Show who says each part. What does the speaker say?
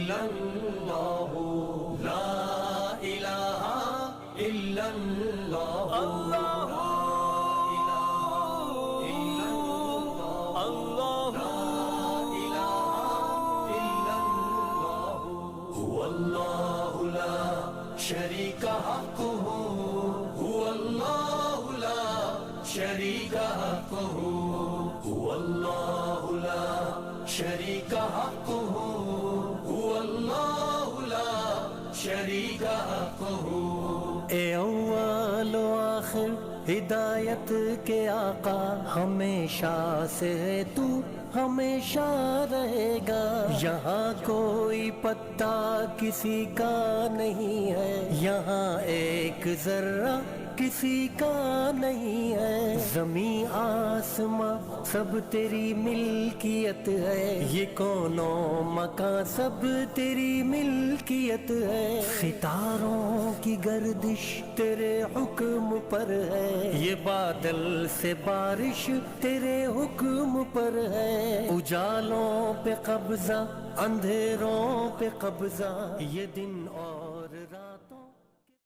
Speaker 1: إلا الله لا إله إلا الله
Speaker 2: اللہ اللہ
Speaker 1: هو الله لا شريك حقه هو الله لا شريك حقه هو الله لا شريك حقه هو الله لا شريك حقه
Speaker 2: اے اول و آخر ہدایت کے آقا ہمیشہ سے تو ہمیشہ رہے گا یہاں کوئی پتا کسی کا نہیں ہے یہاں ایک ذرہ کسی کا نہیں ہے زمین آسماں سب تیری ملکیت ہے یہ کونوں مکان سب تیری ملکیت ہے ستاروں کی گردش تیرے حکم پر ہے یہ بادل سے بارش تیرے حکم پر ہے اجالوں پہ قبضہ اندھیروں پہ قبضہ یہ دن اور